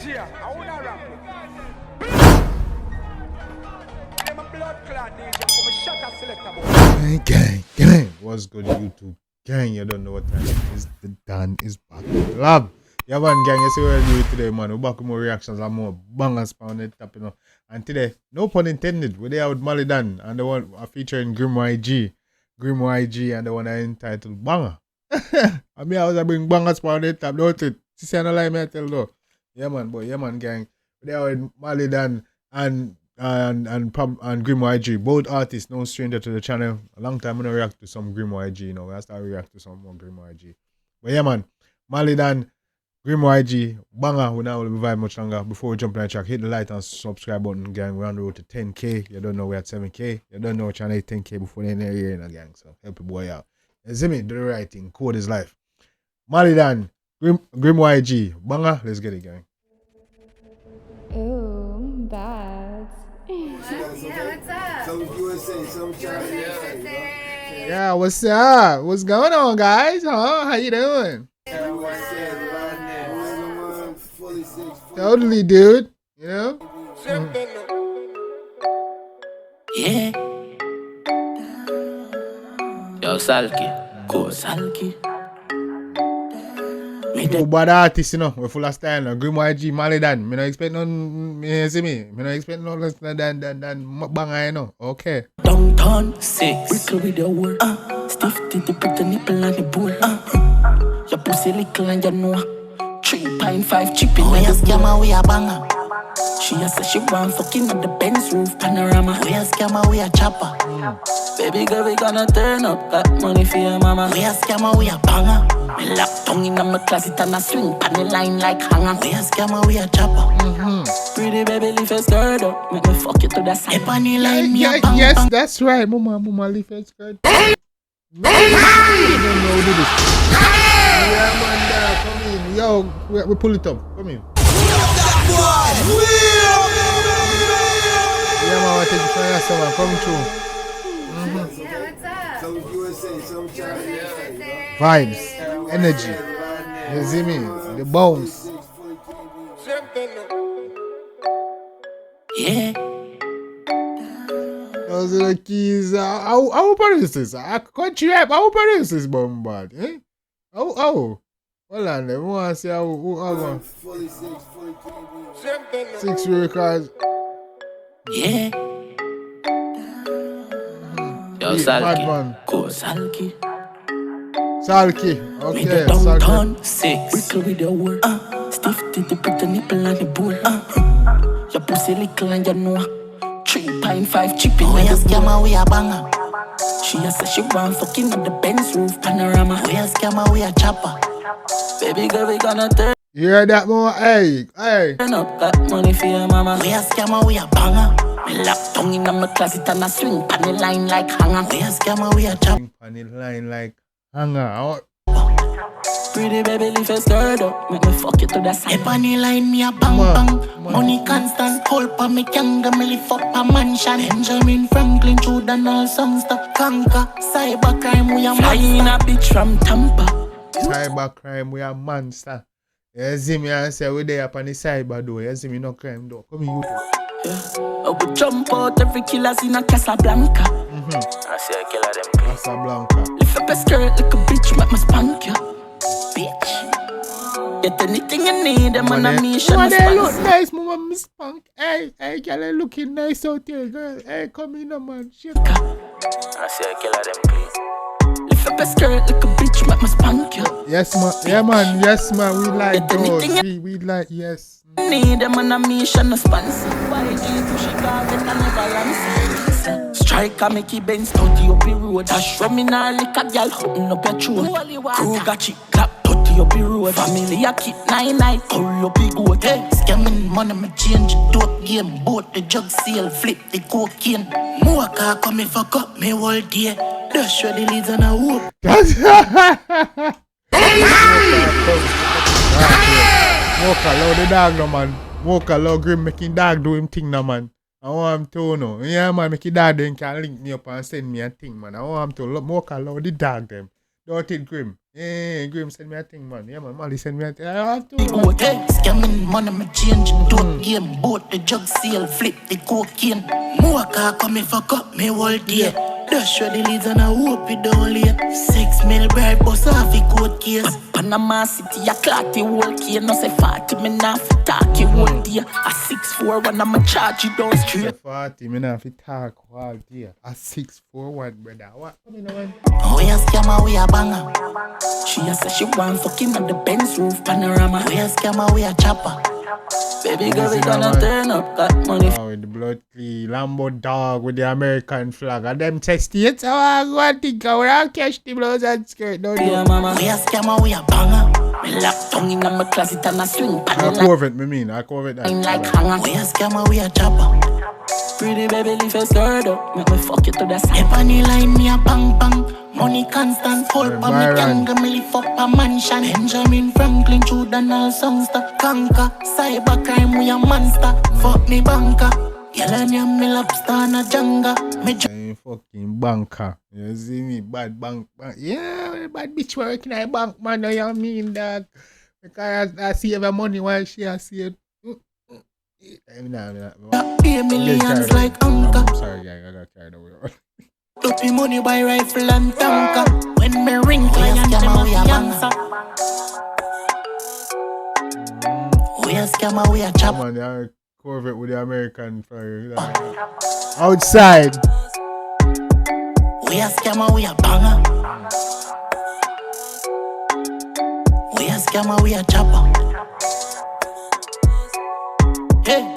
DJ, I wanna rap. I'm a blood clot DJ, I'm a shutter selector boy. Gang. What's good, YouTube? Gang, you don't know what time it is. The Dan is back. Love. Yeah, man, gang, you see what I do today, man. We're back with more reactions and more bangers on the top, you know. And today, no pun intended, we're there with Malie Donn and the one featuring 𝐑𝐄𝐂𝐓𝐈𝐎𝐍, and the one I entitled Banga. I mean, I was bring bangers on the top, don't it? See, I don't lie, I tell though. Yeah, man, boy, yeah, man, gang. We're there with Malie Donn and 𝐑𝐄𝐂𝐓𝐈𝐎𝐍, both artists, no stranger to the channel. A long time I don't react to some 𝐑𝐄𝐂𝐓𝐈𝐎𝐍, you know. I start react to some more 𝐑𝐄𝐂𝐓𝐈𝐎𝐍. But yeah, man, Malie Donn, 𝐑𝐄𝐂𝐓𝐈����, Banga. We now will be vibe much longer. Before we jump in the track, hit the like and subscribe button, gang. We're on the road to 10K. You don't know we're at 7K. You don't know channel 10K before the end of the year, gang. So help your boy out. You see me? Do the right thing. Code is life. Malie Donn, 𝐑𝐄𝐂𝐓𝐈����, Banga. Let's get it, gang. Ooh, bad. What's up? Some USA, some China. Yeah, what's up? What's going on, guys? Huh? How you doing? Totally, dude. You know? Yeah. Yo, Salki. Go, Salki. Oh, bad artist, you know. We're full of style now. 𝐑𝐄𝐂𝐓𝐈𝐎, Malie Donn. Me no expect none, me see me. Me no expect no less than Banga, you know. Okay. Downtown 6. Rickle with the word. Stiff titty, put the nipple on the bowl. Your pussy little and you know. 3.5 chipping. We a scammer, we a banger. She a say she want fucking at the Benz roof panorama. We a scammer, we a chopper. Baby girl, we gonna turn up. Got money for your mama. We a scammer, we a banger. Me lock tongue in my closet and I swing pan the line like hanger. We a scammer, we a chopper. Pretty baby, leave your skirt up. Make me fuck you to the side. Pan the line, me a bang. Yes, that's right. Mama, leave your skirt. No, you don't know who did this. Yeah, man, come in. Yo, we pull it up. Come in. Yeah, man, I take you for yourself. Come through. What's up? Some USA, some China. Vibes, energy. You see me? The bounce. Yeah. Those are the keys. How produce this? Country rap. How produce this, bombard? Eh? How? Hold on, we want to see how go. 6 records. Yeah. Yo, Salki. Go, Salki. Salki. Okay, Downtown Salki. 6. Rickle with the word. Stiff titty, put the nipple on the bowl. Your pussy little and you know. 3.5 chipping. We a scammer, we a banger. She a say she want fucking at the Benz roof panorama. We a scammer, we a chopper. Baby girl, we gonna turn You hear that more? Hey. up. Got money for your mama. We a scammer, we a banger. Me lock tongue in my closet and I swing pan the line like hanger. We a scammer, we a chopper. On the line like hanger. Pretty baby, leave your skirt up. Make me fuck you to the side. Pan the line, me a bang bang. Money constant, hold pa me kanga. Me lift up a mansion. Benjamin Franklin, Jordan, all some stuff. Conquer, cybercrime, we a flying a bitch from Tampa. Cybercrime, we are monster. You see me and say we there up on the cyber door. You see me no crime door. Come here, YouTube. Yeah. I would jump out every killer's in a Casablanca. I see a killer them. Casablanca. Lift up a skirt like a bitch, make me spank you. Bitch. Get anything you need, them on a mission. Mama, they look nice, mama, Miss Punk. Hey, girl, they looking nice out here, girl. Hey, come in, man. Shit. I see a killer them, please. Lift up a skirt like a bitch, make me spank you. Yes, man. Yeah, man. Yes, man. We like those. We like, yes. Need them on a mission, no sponsor. YG push it out, get a never balance. Strike a Mickey Benz, 30 up the road. Dash from in a lick a girl, open up your throat. Crew got you, clap, 30 up the road. Family a keep 9-9, hurry up the goat. Hey, scamming money, me change the dope game. Both the jug seal, flip the cocaine. More car come me fuck up me all day. Dash where the leads on a whoop. Mocha, love the dog no, man. Mocha, love Grim making dog do him thing no, man. I want him to know. Yeah, man, make your dad then can link me up and send me a thing, man. I want him to love Mocha, love the dog them. Don't it, Grim? Hey, Grim send me a thing, man. Yeah, man. Malie send me a thing. I have to. Go hey, scamming money, me change. Dope game, both the jug seal, flip the cocaine. More car come me fuck up me whole day. Dash where the leads and I hope it don't late. 6 mil bribe, bust off the court case. Panama City, I clock the whole key. No say 40, me not fit talk you whole day. A 641, I'ma charge you down straight. 40, me not fit talk all day. A 641, brother. What? Come in, man. We a scammer, we a banger. She a say she want fucking on the Benz roof panorama. We a scammer, we a chopper. Baby girl, we gonna turn up that money. Oh, with the blood clean Lambo dog with the American flag. And them testates, I go think I will catch the blouse and skirt. No, yeah, mama. We a scammer, we a banger. Me lock tongue in my closet and I swing. I Corvette, me mean. I Corvette that. Like hanger. We a scammer, we a chopper. Pretty baby, leave your skirt up. Make me fuck you to the side. Ebony line, me a bang bang. Money constant, full pa me gang. Me lift up a mansion. Benjamin Franklin, Judanal songster. Conquer, cyber crime, we a monster. Fuck me banker. Yellow name me lobster and a janga. Me fucking banker. You see me, bad bank. Yeah, bad bitch working at bank, man. You know what I mean, dog? Because I see every money while she I see it. Pay millions like Anka. I'm sorry, gang. I got carried away. Dopey money by rifle and tanker. When me ring, client them we a answer. We a scammer, we a chop. Man, they Corvette with the American flag. Outside. We a scammer, we a banger. We a scammer, we a chopper. Hey.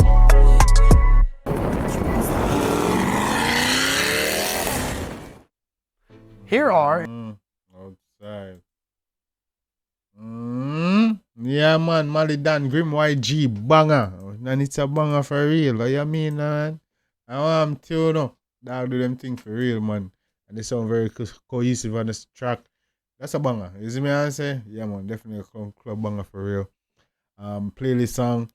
Here are outside. Yeah, man. Malie Donn, Grim YG, Banga. And it's a banger for real. What you mean, man? I want to, you know. Dog do them thing for real, man. And they sound very cohesive on this track. That's a banger. You see me I say? Yeah, man. Definitely a club banger for real. Playlist song.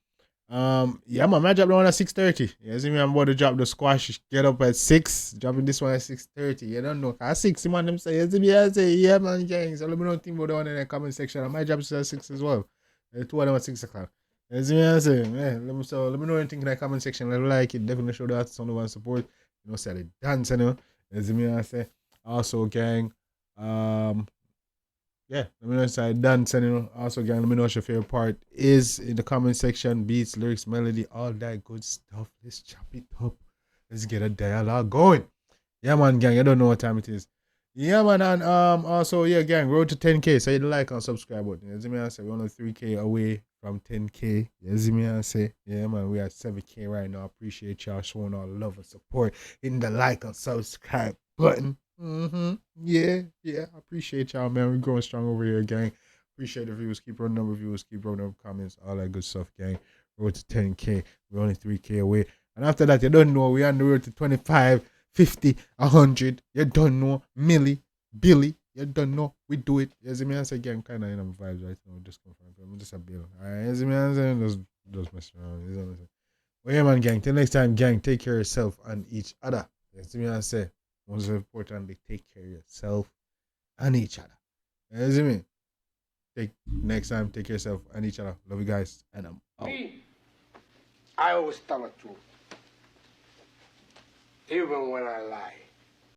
Yeah, man. I dropped the one at 6:30. You see me? I'm about to drop the squash. Get up at 6. Dropping this one at 6:30. You don't know. At 6, man, them say, you see me I say, yeah, man, gang. So let me know think about the one in the comment section. I might drop it at 6 as well. 2 of them at 6 o'clock. You see me I say, yeah, let me know anything in the comment section. Let me like it. Definitely show that some of one support. You know, say the dance, you know. You see me I say. Also, gang, yeah, let me know if I dance, and you know, also gang, let me know what your favorite part is in the comment section. Beats, lyrics, melody, all that good stuff. Let's chop it up. Let's get a dialogue going. Yeah, man, gang, you don't know what time it is. Yeah, man, and also, yeah, gang, road to 10K. So hit the like and subscribe button. You see me I say, we're only 3K away from 10K. You see me I say, yeah, man, we at 7K right now. Appreciate y'all showing all love and support. Hitting the like and subscribe button. Yeah. I appreciate y'all, man. We're growing strong over here, gang. Appreciate the views. Keep running up views. Keep running up comments. All that good stuff, gang. Road to 10K. We're only 3K away. And after that, you don't know. We're on the road to 25, 50, 100. You don't know. Millie, Billy. You don't know. We do it. You see me? I say, gang, kind of in them vibes right now. Just confirm. I'm just a bill. Alright, you see me? I say, just mess around. You see what I'm saying? Well, yeah, man, gang. Till next time, gang. Take care of yourself and each other. You see me? I say, most importantly, take care of yourself and each other. You see me? Next time, take care of yourself and each other. Love you guys, and I'm out. Me, I always tell the truth, even when I lie.